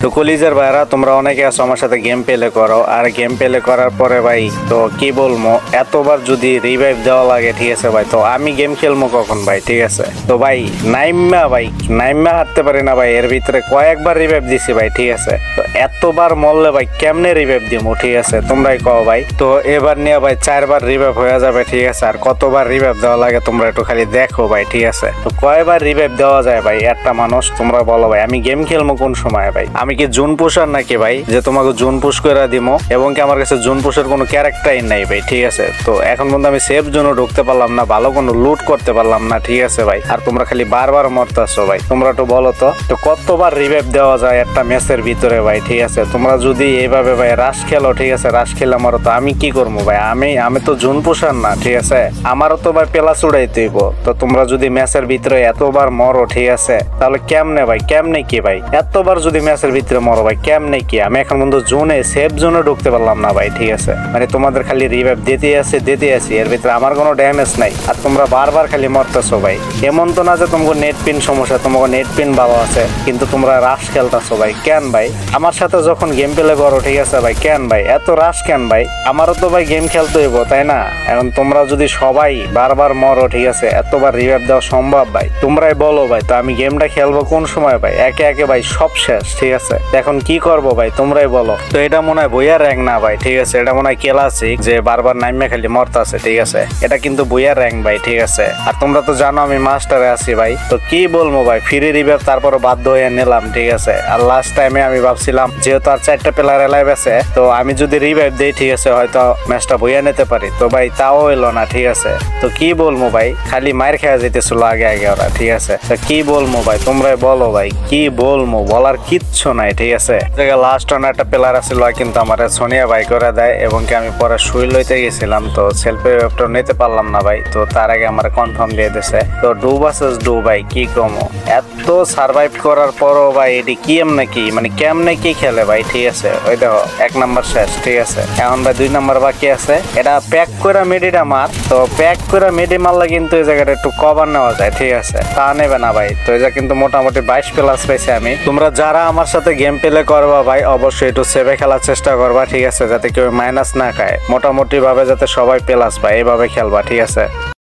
তো কলিজার ভাইরা তোমরা অনেকে আছো আমার সাথে গেম প্লে করো, আর গেম প্লে করার পরে ভাই তো কি বলবো, এতবার যদি রিভাইভ দেওয়া লাগে ঠিক আছে ভাই, তো আমি গেম খেলবো কখন ভাই? ঠিক আছে তো ভাই নাইমা হাঁটতে পারি না ভাই, এর ভিতরে কয়েকবার রিভাইভ দিছি ভাই। ঠিক আছে তো এতবার মরলে ভাই কেমনে রিভাইভ দিবো? ঠিক আছে তোমরাই কও ভাই। তো এবার নিয়ে ভাই 4বার রিভাইভ হয়ে যাবে। ঠিক আছে আর কতবার রিভাইভ দেওয়া লাগে তোমরা একটু খালি দেখো ভাই। ঠিক আছে তো কয়বার রিভাইভ দেওয়া যায় ভাই একটা মানুষ? তোমরা বলো ভাই। আমি গেম খেলবো কোন সময় ভাই? আমি কি জুন পুষার নাকি ভাই যে তোমাকে জুন পুশ করে দিমো? এবং কি আমার কাছে জুন পুষের কোনো ক্যারেক্টারই নাই ভাই। ঠিক আছে তো এখন পর্যন্ত আমি সেফ জোনও ঢুকতে পারলাম না, ভালো কোনো লুট করতে পারলাম না। ঠিক আছে ভাই আর তোমরা খালি বারবার মরতেছো ভাই। তোমরা একটু বলো তো কতবার রিভাইভ দেওয়া যায় একটা ম্যাচের ভিতরে ভাই? ঠিক আছে তোমরা যদি এইভাবে ভাই রাশ খেলো, ঠিক আছে রাশ খেলে আমারও তো আমি কি করবো ভাই? আমি তো জুন পুষার না। ঠিক আছে আমারও তো ভাই প্লাস উড়াইতে হইব। তো তোমরা যদি ম্যাচের ভিতরে এতবার মরো, ঠিক আছে তাহলে কেমনে ভাই? কেমনে কি ভাই? এতবার যদি ম্যাচের ভিতরে মরো ভাই কেমনে কি? আমি এখন পর্যন্ত জোনে সেফ জোনে ঢুকতে পারলাম না ভাই। ঠিক আছে মানে তোমাদের খালি রিভাইভ দিতে আসি, এর ভিতরে আমার কোনো ড্যামেজ নাই, আর তোমরা বারবার খালি মরতেছো ভাই। এমন তো না যে তোমাকে নেট পিন সমস্যা, তোমাকে নেট পিন ভালো আছে কিন্তু তোমরা রাশ খেলতেছো ভাই। কেন ভাই? আমার সাথে যখন গেম প্লে করো, ঠিক আছে ভাই, কেন ভাই এত রাশ কেন ভাই? আমারও তো ভাই গেম খেলতে হইব তাই না? এখন তোমরা যদি সবাই বারবার মরো, ঠিক আছে এতবার রিভাইভ দেওয়া সম্ভব ভাই? তোমরাই বলো ভাই। তো আমি গেমটা খেলবো কোন সময় ভাই? একে একে ভাই সব শেষ। ঠিক আছে এখন কি করবো ভাই তোমরাই বলো। তো এটা মনে হয় বইয়ার র্যাঙ্ক না ভাই। ঠিক আছে এটা মনে হয় ক্লাসিক, যে বারবার নাইমে খালি মরতাছে। ঠিক আছে এটা কিন্তু বইয়ার র্যাঙ্ক ভাই। ঠিক আছে আর তোমরা তো জানো আমি মাস্টারে আছি ভাই। তো কি বলবো ভাই, ফ্রি রিভাইভ তারপর বাধ্য হয়ে নিলাম। ঠিক আছে আর লাস্ট টাইমে আমি ভাবছিলাম যেহেতু আর 4টা প্লেয়ার এলাইভ আছে, তো আমি যদি রিভাইভ দেই, ঠিক আছে হয়তো ম্যাচটা বইয়া নিতে পারি। তো ভাই তাও হইলো না। ঠিক আছে তো কি বলবো ভাই, খালি মায়ের খেয়ে যেতেছিল আগে ওরা। ঠিক আছে তো কি বলবো ভাই তোমরাই বলো ভাই। কি বলবো, বলার কিচ্ছু নাই। ঠিক আছে লাস্ট রান একটা প্লেয়ার আসছিল কিন্তু আমার সোনিয়া ভাই করে দেয়, এবং কি আমি পরে সুই লইতে গেছিলাম তো সেলফি ওয়েবটা নিতে পারলাম না ভাই। তো তার আগে আমার কনফার্ম দিয়ে দিছে। তো ডু ভার্সেস ডু ভাই কি কমো, এত সার্ভাইভ করার পরও ভাই এটি কি এমনি কি মানে কেমনে কি খেলে ভাই? ঠিক আছে ওই দেখো 1 নাম্বার শেষ। ঠিক আছে এখন ভাই 2 নাম্বার বাকি আছে। এটা প্যাক করে মেডিটা মার। তো প্যাক করে মেডি মারলে কিন্তু এই জায়গাটা একটু কভার নেওয়া যায়। ঠিক আছে তা নেবে না ভাই। তো এটা কিন্তু মোটামুটি 22 প্লাস পাইছে আমি। তোমরা যারা আমার সাথে গেম প্লে করবা ভাই অবশ্যই একটু সেভে খেলার চেষ্টা করবা। ঠিক আছে যাতে কেউ মাইনাস না খায়, মোটামুটি ভাবে যাতে সবাই প্লাস পায়, এইভাবে খেলবা। ঠিক আছে।